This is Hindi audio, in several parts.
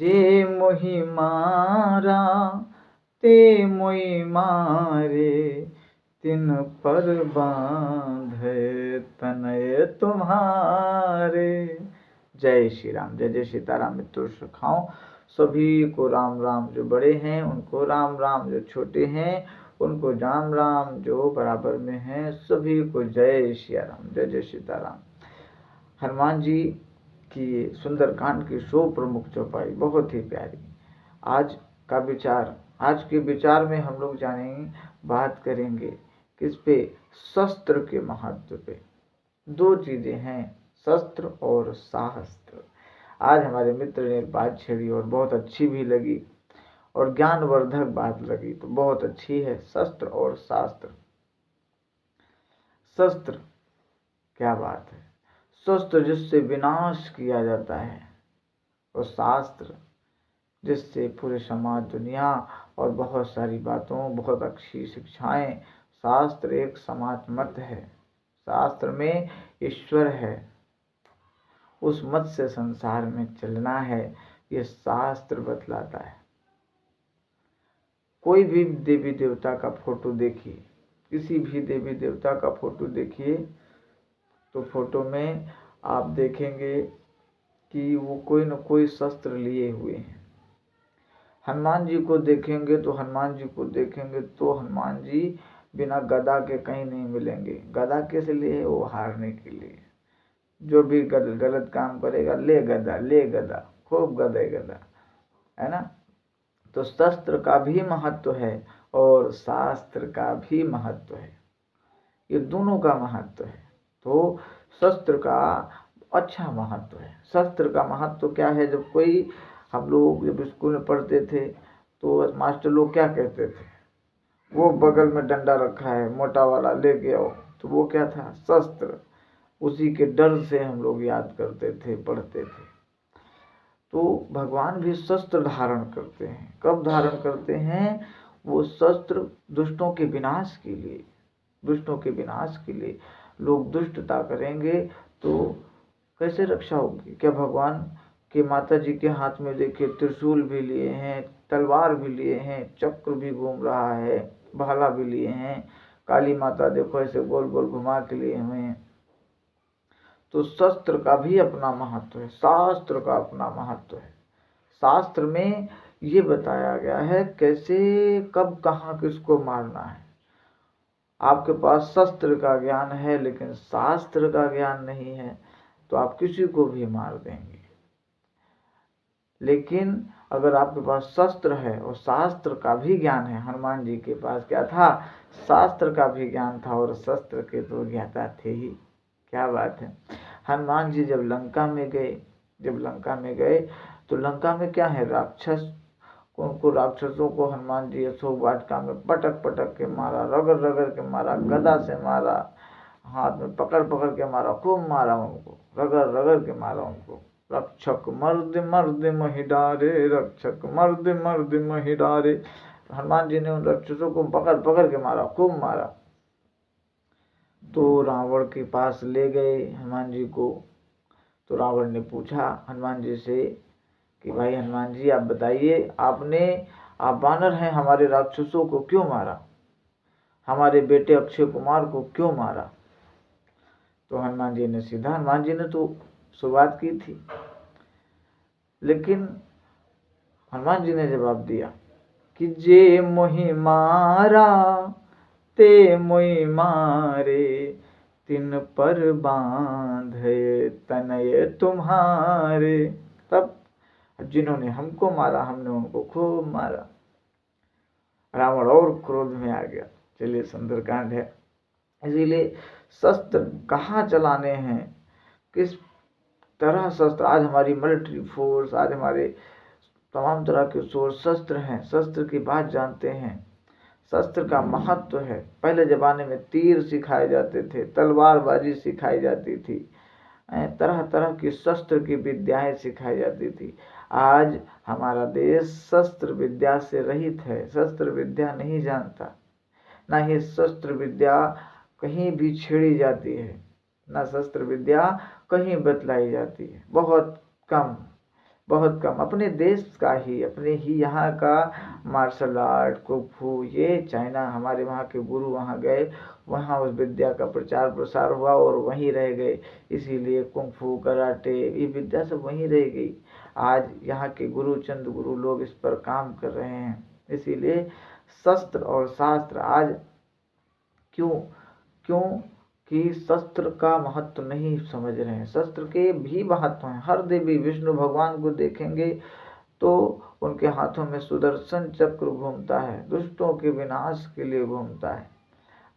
जे मोहि मारा ते मोहि मारे, तिन पर बांधे तनय तुम्हारे। जय श्री राम। जय जय सीताराम। मित्रों सखाओं सभी को राम राम। जो बड़े हैं उनको राम राम, जो छोटे हैं उनको राम राम, जो बराबर में हैं सभी को जय श्री राम। जय जय सीताराम। हनुमान जी की सुंदरकांड की 100 प्रमुख चौपाई बहुत ही प्यारी। आज का विचार, आज के विचार में हम लोग जानेंगे, बात करेंगे किस पे, शस्त्र के महत्व पे। 2 चीजें हैं, शस्त्र और शास्त्र। आज हमारे मित्र ने बात छेड़ी और बहुत अच्छी भी लगी और ज्ञानवर्धक बात लगी, तो बहुत अच्छी है। शस्त्र और शास्त्र। शस्त्र क्या बात है, शस्त्र जिससे विनाश किया जाता है, और शास्त्र जिससे पूरे समाज, दुनिया और बहुत सारी बातों, बहुत अच्छी शिक्षाएं। शास्त्र एक समाज मत है, शास्त्र में ईश्वर है, उस मत से संसार में चलना है, ये शास्त्र बतलाता है। कोई भी देवी देवता का फोटो देखिए, किसी भी देवी देवता का फोटो देखिए, तो फोटो में आप देखेंगे कि वो कोई न कोई शस्त्र लिए हुए हैं। हनुमान जी को देखेंगे तो हनुमान जी बिना गदा के कहीं नहीं मिलेंगे। गदा किस लिए? वो हारने के लिए। जो भी गलत काम करेगा, ले गदा, खूब गदे गदा, है ना। तो शस्त्र का भी महत्व है और शास्त्र का भी महत्व है, ये दोनों का महत्व है। तो शस्त्र का अच्छा महत्व है। शस्त्र का महत्व क्या है? हम लोग जब स्कूल में पढ़ते थे तो मास्टर लोग क्या कहते थे, वो बगल में डंडा रखा है मोटा वाला, लेके आओ, तो वो क्या था? शस्त्र। उसी के डर से हम लोग याद करते थे, पढ़ते थे। तो भगवान भी शस्त्र धारण करते हैं। कब धारण करते हैं? वो शस्त्र दुष्टों के विनाश के लिए, दुष्टों के विनाश के लिए। लोग दुष्टता करेंगे तो कैसे रक्षा होगी? क्या भगवान के माता जी के हाथ में देखिए त्रिशूल भी लिए हैं, तलवार भी लिए हैं, चक्र भी घूम रहा है, भाला भी लिए हैं, काली माता देखो ऐसे गोल गोल घुमा के लिए हुए हैं। तो शस्त्र का भी अपना महत्व है, शास्त्र का अपना महत्व है। शास्त्र में ये बताया गया है कैसे, कब, कहाँ, किसको मारना है। आपके पास शस्त्र का ज्ञान है लेकिन शास्त्र का ज्ञान नहीं है तो आप किसी को भी मार देंगे। लेकिन अगर आपके पास शस्त्र है और शास्त्र का भी ज्ञान है, हनुमान जी के पास क्या था? शास्त्र का भी ज्ञान था और शस्त्र के तो ज्ञाता थे ही। क्या बात है। हनुमान जी जब लंका में गए तो लंका में क्या है? राक्षस। उनको राक्षसों को हनुमान जी अशोक वाटिका में पटक पटक के मारा, रगड़ रगड़ के मारा, गदा से मारा, हाथ में पकड़ पकड़ के मारा, खूब मारा उनको, रगड़ रगड़ के मारा उनको। रक्षक मर्द मर्द महि डारे, रक्षक मर्द मर्द महि डारे। हनुमान जी ने उन राक्षसों को पकड़ पकड़ के मारा, खूब मारा। तो रावण के पास ले गए हनुमान जी को। तो रावण ने पूछा हनुमान जी से कि भाई हनुमान जी आप बताइए, आप वानर हैं, हमारे राक्षसों को क्यों मारा? हमारे बेटे अक्षय कुमार को क्यों मारा? तो हनुमान जी ने तो शुरुआत की थी, लेकिन हनुमान जी ने जवाब दिया कि जे मोहि मारा ते मोहि मारे, तिन पर बांधे तनय तुम्हारे। तब जिन्होंने हमको मारा हमने उनको खूब मारा। रावण और क्रोध में आ गया। चलिए सुंदरकांड है। इसीलिए शस्त्र कहाँ चलाने हैं, किस तरह शस्त्र, आज हमारी मिलिट्री फोर्स, आज हमारे तमाम तरह के सोर्स शस्त्र हैं। शस्त्र की बात जानते हैं, शस्त्र का महत्व है। पहले जमाने में तीर सिखाए जाते थे, तलवारबाजी सिखाई जाती थी, तरह तरह की शस्त्र की विद्याएं सिखाई जाती थी। आज हमारा देश शस्त्र विद्या से रहित है, शस्त्र विद्या नहीं जानता, ना ही शस्त्र विद्या कहीं भी छेड़ी जाती है, ना शस्त्र विद्या कहीं बतलाई जाती है। बहुत कम, बहुत कम। अपने देश का ही, अपने ही यहाँ का मार्शल आर्ट, कुंग फू, ये चाइना, हमारे वहाँ के गुरु वहाँ गए, वहाँ उस विद्या का प्रचार प्रसार हुआ और वहीं रह गए। इसीलिए कुंग फू, कराटे, ये विद्या सब वहीं रह गई। आज यहाँ के गुरु, चंद गुरु लोग इस पर काम कर रहे हैं। इसीलिए शस्त्र और शास्त्र आज क्यों कि शस्त्र का महत्व नहीं समझ रहे हैं। शस्त्र के भी महत्व हैं। हर देवी विष्णु भगवान को देखेंगे तो उनके हाथों में सुदर्शन चक्र घूमता है, दुष्टों के विनाश के लिए घूमता है।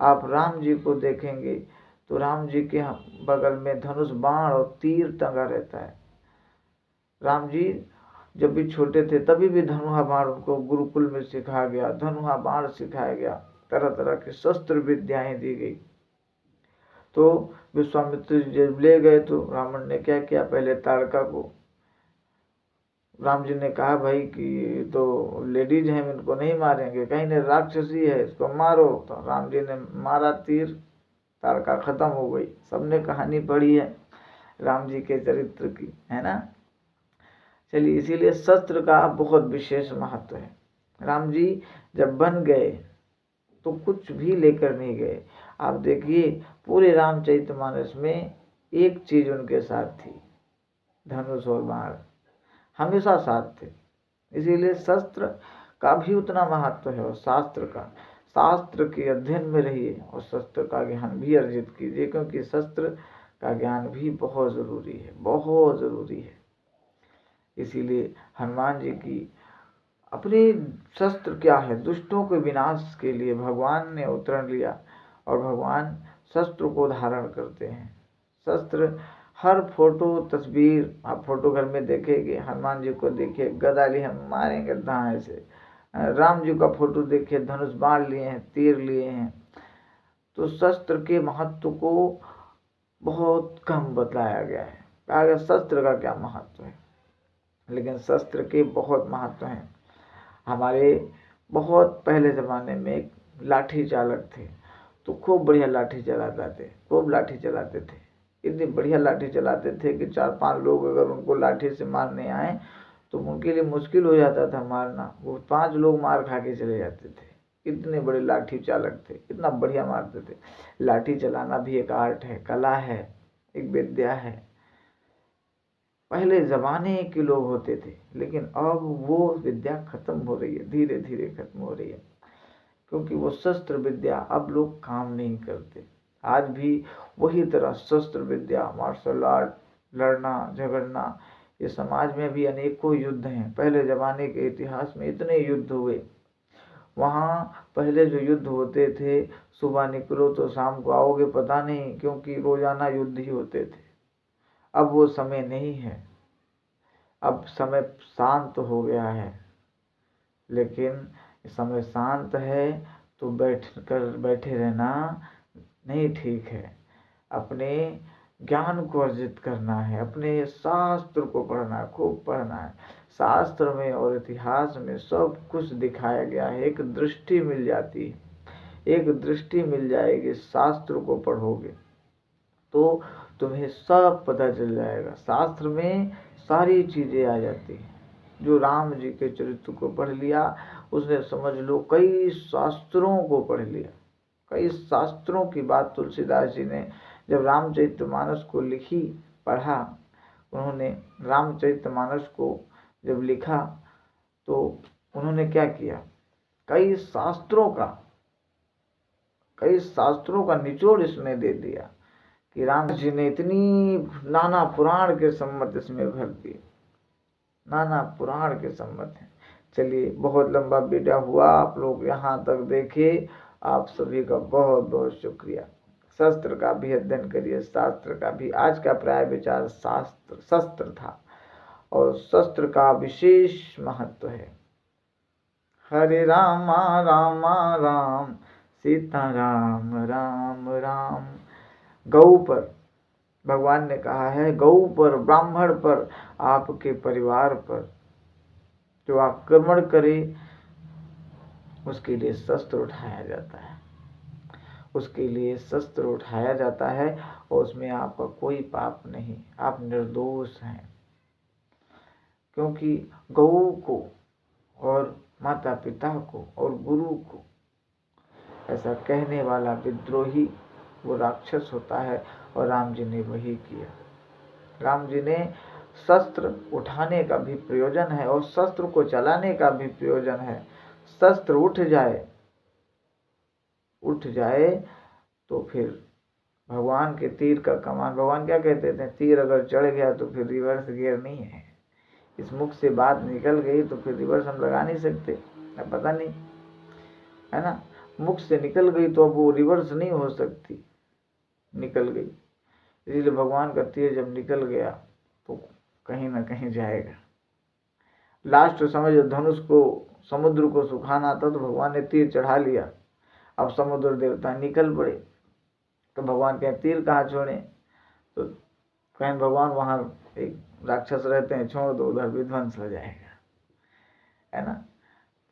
आप राम जी को देखेंगे तो राम जी के बगल में धनुष, बाण और तीर टंगा रहता है। राम जी जब भी छोटे थे तभी भी धनुहा बाण उनको गुरुकुल में सिखाया गया, धनुहा बाण सिखाया गया, तरह तरह की शस्त्र विद्याएं दी गई। तो विश्वामित्र जब ले गए तो रावण ने क्या किया, पहले ताड़का को, राम जी ने कहा भाई कि तो लेडीज हैं, इनको नहीं मारेंगे, कहीं ने राक्षसी है, इसको मारो। तो राम जी ने मारा तीर, ताड़का खत्म हो गई। सबने कहानी पढ़ी है राम जी के चरित्र की, है ना। चलिए, इसीलिए शस्त्र का बहुत विशेष महत्व है। राम जी जब बन गए तो कुछ भी लेकर नहीं गए। आप देखिए पूरे रामचरितमानस में एक चीज उनके साथ थी, धनुष और बाण हमेशा साथ थे। इसीलिए शस्त्र का भी उतना महत्व है और शास्त्र का। शास्त्र के अध्ययन में रहिए और शस्त्र का ज्ञान भी अर्जित कीजिए, क्योंकि शस्त्र का ज्ञान भी बहुत ज़रूरी है, बहुत ज़रूरी है। इसीलिए हनुमान जी की अपने शस्त्र क्या है, दुष्टों के विनाश के लिए भगवान ने अवतरण लिया और भगवान शस्त्र को धारण करते हैं। शस्त्र हर फोटो, तस्वीर, आप फोटो घर में देखेंगे, हनुमान जी को देखिए गदा लिए हम मारेंगे दाएं से, राम जी का फोटो देखिए धनुष बाण लिए हैं, तीर लिए हैं। तो शस्त्र के महत्व को बहुत कम बताया गया है। कहा गया शस्त्र का क्या महत्व है, लेकिन शस्त्र के बहुत महत्व हैं। हमारे बहुत पहले ज़माने में एक लाठी चालक थे, तो खूब बढ़िया लाठी चलाते थे, खूब लाठी चलाते थे। इतनी बढ़िया लाठी चलाते थे कि 4-5 लोग अगर उनको लाठी से मारने आए तो उनके लिए मुश्किल हो जाता था मारना। वो 5 लोग मार खा के चले जाते थे। इतने बड़े लाठी चालक थे, इतना बढ़िया मारते थे। लाठी चलाना भी एक आर्ट है, कला है, एक विद्या है। पहले ज़माने के लोग होते थे, लेकिन अब वो विद्या खत्म हो रही है, धीरे धीरे खत्म हो रही है, क्योंकि वो शस्त्र विद्या अब लोग काम नहीं करते। आज भी वही तरह शस्त्र विद्या, मार्शल आर्ट, लड़ना झगड़ना, ये समाज में भी अनेकों युद्ध हैं। पहले ज़माने के इतिहास में इतने युद्ध हुए। वहाँ पहले जो युद्ध होते थे, सुबह निकलो तो शाम को आओगे पता नहीं, क्योंकि रोजाना युद्ध ही होते थे। अब वो समय नहीं है, अब समय शांत हो गया है। लेकिन समय शांत है तो बैठे रहना नहीं ठीक है। अपने ज्ञान को अर्जित करना है, अपने शास्त्र को पढ़ना है, खूब पढ़ना है। शास्त्र में और इतिहास में सब कुछ दिखाया गया है। एक दृष्टि मिल जाती है, एक दृष्टि मिल जाएगी। शास्त्र को पढ़ोगे तो तुम्हें सब पता चल जाएगा। शास्त्र में सारी चीज़ें आ जाती हैं। जो राम जी के चरित्र को पढ़ लिया उसने समझ लो कई शास्त्रों को पढ़ लिया। कई शास्त्रों की बात तुलसीदास जी ने जब रामचरितमानस को लिखी, पढ़ा, उन्होंने रामचरितमानस को जब लिखा तो उन्होंने क्या किया, कई शास्त्रों का निचोड़ इसमें दे दिया कि राम जी ने इतनी नाना पुराण के सम्मत इसमें भर दिए, नाना पुराण के सम्मत हैं। चलिए, बहुत लंबा वीडियो हुआ, आप लोग यहाँ तक देखे, आप सभी का बहुत बहुत शुक्रिया। शस्त्र का भी अध्ययन करिए, शास्त्र का भी। आज का प्राय विचार शस्त्र था और शस्त्र का विशेष महत्व है। हरे रामा रामा राम, सीता राम राम राम। गौ पर भगवान ने कहा है, गौ पर, ब्राह्मण पर, आपके परिवार पर जो आक्रमण करे उसके लिए शस्त्र उठाया जाता है, उसके लिए शस्त्र उठाया जाता है और उसमें आपका कोई पाप नहीं, आप निर्दोष हैं। क्योंकि गऊ को और माता पिता को और गुरु को ऐसा कहने वाला विद्रोही वो राक्षस होता है, और राम जी ने वही किया। राम जी ने शस्त्र उठाने का भी प्रयोजन है और शस्त्र को चलाने का भी प्रयोजन है। शस्त्र उठ जाए तो फिर भगवान के तीर का कमान, भगवान क्या कहते थे, तीर अगर चढ़ गया तो फिर रिवर्स गियर नहीं है। इस मुख से बात निकल गई तो फिर रिवर्स हम लगा नहीं सकते, अब पता नहीं, है ना। मुख से निकल गई तो अब वो रिवर्स नहीं हो सकती, निकल गई। इसलिए भगवान का तीर जब निकल गया तो कहीं ना कहीं जाएगा। लास्ट समझ धनुष को, समुद्र को सुखाना था तो भगवान ने तीर चढ़ा लिया। अब समुद्र देवता निकल पड़े तो भगवान के तीर कहाँ छोड़े, तो कहें भगवान वहाँ एक राक्षस रहते हैं, छोड़ दो, उधर विध्वंस हो जाएगा, है ना।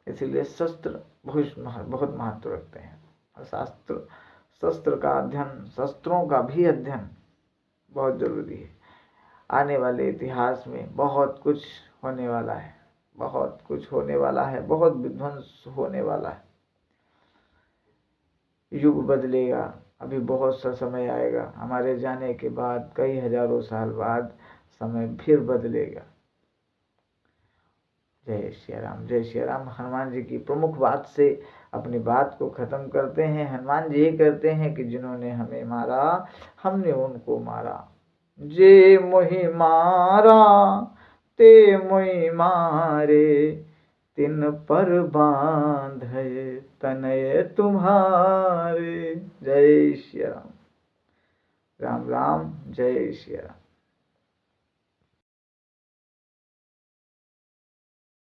इसीलिए शस्त्र बहुत महत्व रखते हैं। और शस्त्र का अध्ययन, शस्त्रों का भी अध्ययन बहुत जरूरी है। आने वाले इतिहास में बहुत कुछ होने वाला है, बहुत विध्वंस होने वाला है। युग बदलेगा, अभी बहुत सा समय आएगा, हमारे जाने के बाद कई हजारों साल बाद समय फिर बदलेगा। जय श्री राम, जय श्री राम। हनुमान जी की प्रमुख बात से अपनी बात को खत्म करते हैं। हनुमान जी ये कहते हैं कि जिन्होंने हमें मारा हमने उनको मारा, जे मोहि मारा ते मोहि मारे, तिन पर बांधे तनय तुम्हारे। जय श्री राम, राम राम, जय श्री राम।